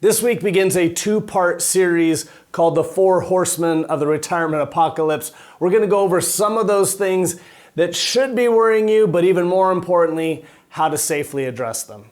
This week begins a two-part series called the Four Horsemen of the Retirement Apocalypse. We're going to go over some of those things that should be worrying you, but even more importantly, how to safely address them.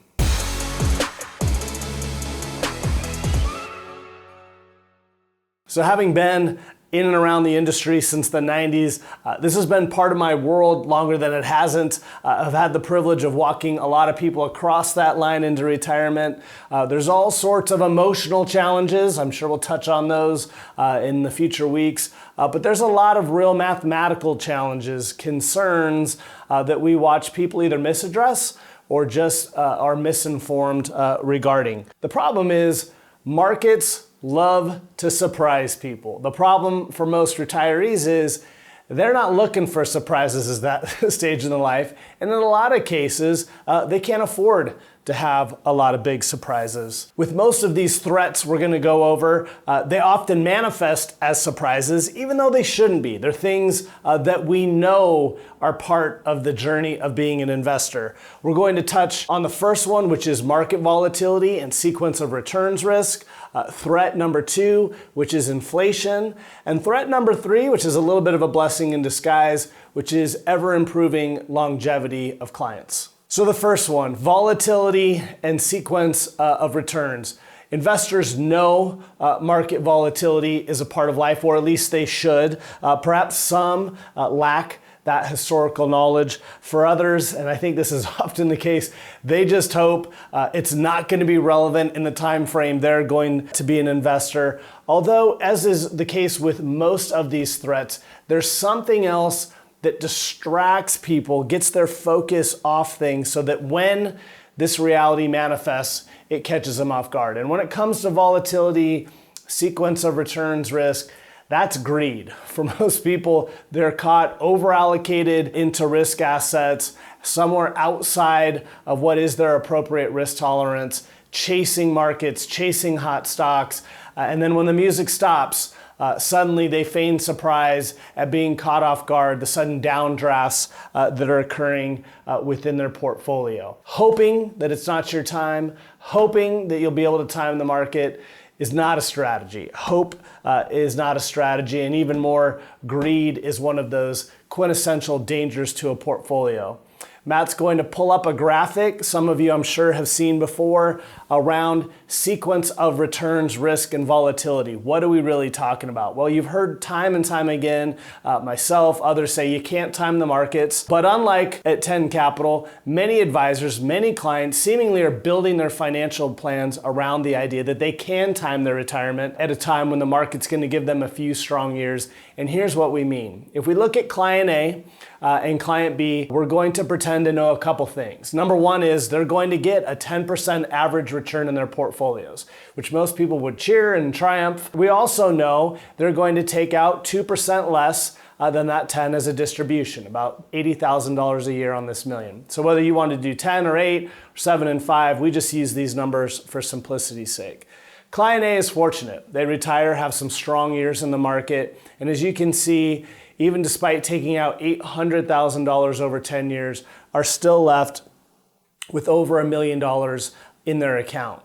So having been in and around the industry since the 90s, this has been part of my world longer than it hasn't. I've had the privilege of walking a lot of people across that line into retirement. There's all sorts of emotional challenges. I'm sure we'll touch on those in the future weeks. But there's a lot of real mathematical challenges, concerns that we watch people either misaddress or just are misinformed regarding. The problem is markets love to surprise people. The problem for most retirees is they're not looking for surprises at that stage in their life. And in a lot of cases, they can't afford to have a lot of big surprises. With most of these threats we're going to go over, they often manifest as surprises, even though they shouldn't be. They're things that we know are part of the journey of being an investor. We're going to touch on the first one, which is market volatility and sequence of returns risk. Threat number 2, which is inflation. And threat number 3, which is a little bit of a blessing in disguise, which is ever-improving longevity of clients. So the first one, volatility and sequence of returns. Investors know market volatility is a part of life, or at least they should. Perhaps some lack that historical knowledge. For others, and I think this is often the case, they just hope it's not going to be relevant in the time frame they're going to be an investor. Although, as is the case with most of these threats, there's something else that distracts people, gets their focus off things so that when this reality manifests, it catches them off guard. And when it comes to volatility, sequence of returns risk, that's greed. For most people, they're caught over-allocated into risk assets, somewhere outside of what is their appropriate risk tolerance, chasing markets, chasing hot stocks, and then when the music stops, suddenly they feign surprise at being caught off guard, the sudden downdrafts that are occurring within their portfolio. Hoping that it's not your time, hoping that you'll be able to time the market is not a strategy. Hope is not a strategy, and even more, greed is one of those quintessential dangers to a portfolio. Matt's going to pull up a graphic, some of you I'm sure have seen before, around sequence of returns, risk, and volatility. What are we really talking about? Well, you've heard time and time again, myself, others say you can't time the markets. But unlike at 10 Capital, many advisors, many clients seemingly are building their financial plans around the idea that they can time their retirement at a time when the market's going to give them a few strong years. And here's what we mean. If we look at client A and client B, we're going to pretend to know a couple things. Number one is they're going to get a 10% average return in their portfolios, which most people would cheer and triumph. We also know they're going to take out 2% less than that 10 as a distribution, about $80,000 a year on this million. So whether you want to do 10 or 8 or 7 and 5, we just use these numbers for simplicity's sake. Client A is fortunate. They retire, have some strong years in the market, and as you can see, even despite taking out $800,000 over 10 years, are still left with over $1 million in their account.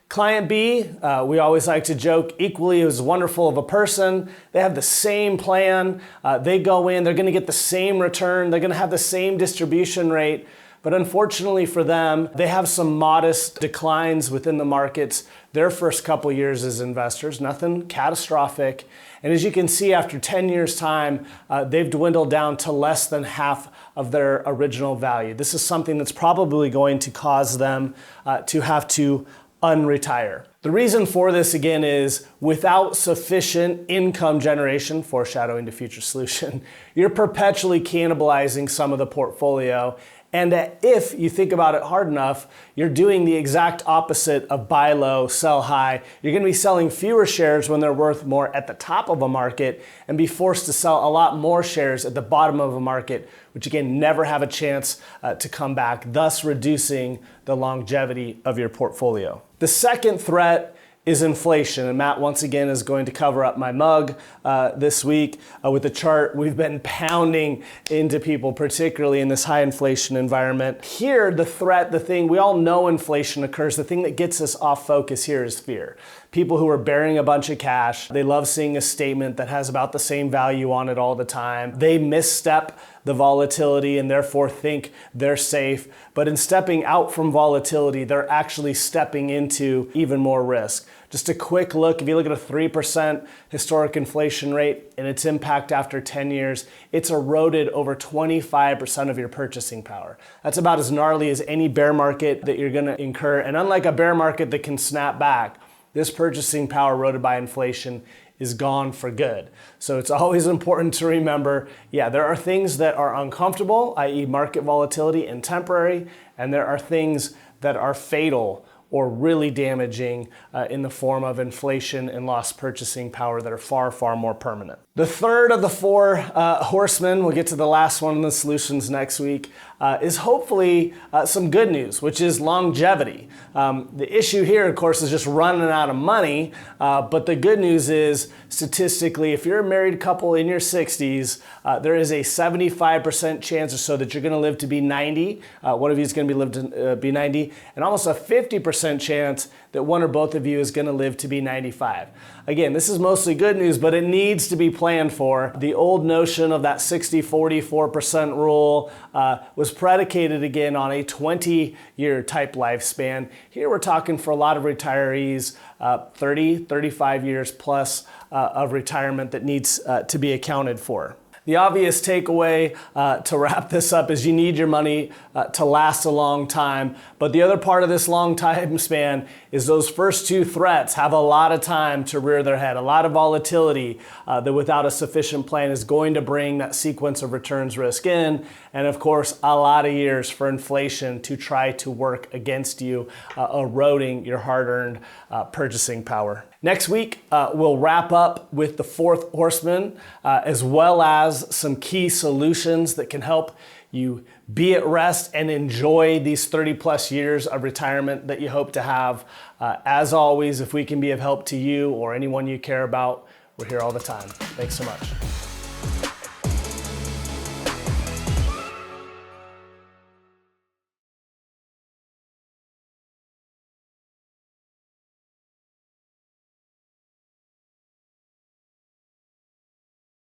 Client B, we always like to joke, equally as wonderful of a person. They have the same plan. They go in, they're going to get the same return. They're going to have the same distribution rate. But unfortunately for them, they have some modest declines within the markets their first couple years as investors, nothing catastrophic. And as you can see, after 10 years' time, they've dwindled down to less than half of their original value. This is something that's probably going to cause them to have to unretire. The reason for this, again, is without sufficient income generation, foreshadowing to future solution, you're perpetually cannibalizing some of the portfolio. And if you think about it hard enough, you're doing the exact opposite of buy low, sell high. You're going to be selling fewer shares when they're worth more at the top of a market and be forced to sell a lot more shares at the bottom of a market, which again, never have a chance to come back, thus reducing the longevity of your portfolio. The second threat is inflation. And Matt, once again, is going to cover up my mug this week with the chart we've been pounding into people, particularly in this high inflation environment. Here, the threat, the thing, we all know inflation occurs. The thing that gets us off focus here is fear. People who are bearing a bunch of cash, they love seeing a statement that has about the same value on it all the time. They misstep the volatility and therefore think they're safe. But in stepping out from volatility, they're actually stepping into even more risk. Just a quick look, if you look at a 3% historic inflation rate and its impact after 10 years, it's eroded over 25% of your purchasing power. That's about as gnarly as any bear market that you're gonna incur. And unlike a bear market that can snap back, this purchasing power eroded by inflation is gone for good. So it's always important to remember, yeah, there are things that are uncomfortable, i.e. market volatility and temporary, and there are things that are fatal or really damaging in the form of inflation and lost purchasing power that are far, far more permanent. The third of the four horsemen, we'll get to the last one in the solutions next week, is hopefully some good news, which is longevity. The issue here, of course, is just running out of money, but the good news is, statistically, if you're a married couple in your 60s, there is a 75% chance or so that you're gonna live to be 90. One of you is gonna be 90, and almost a 50% chance that one or both of you is gonna live to be 95. Again, this is mostly good news, but it needs to be planned for. The old notion of that 60-40-4% rule was predicated again on a 20-year type lifespan. Here we're talking for a lot of retirees, 30, 35 years plus of retirement that needs to be accounted for. The obvious takeaway to wrap this up is you need your money to last a long time. But the other part of this long time span is those first two threats have a lot of time to rear their head, a lot of volatility that without a sufficient plan is going to bring that sequence of returns risk in. And of course, a lot of years for inflation to try to work against you, eroding your hard-earned purchasing power. Next week, we'll wrap up with the fourth horseman, as well as some key solutions that can help you be at rest and enjoy these 30 plus years of retirement that you hope to have. As always, if we can be of help to you or anyone you care about, we're here all the time. Thanks so much.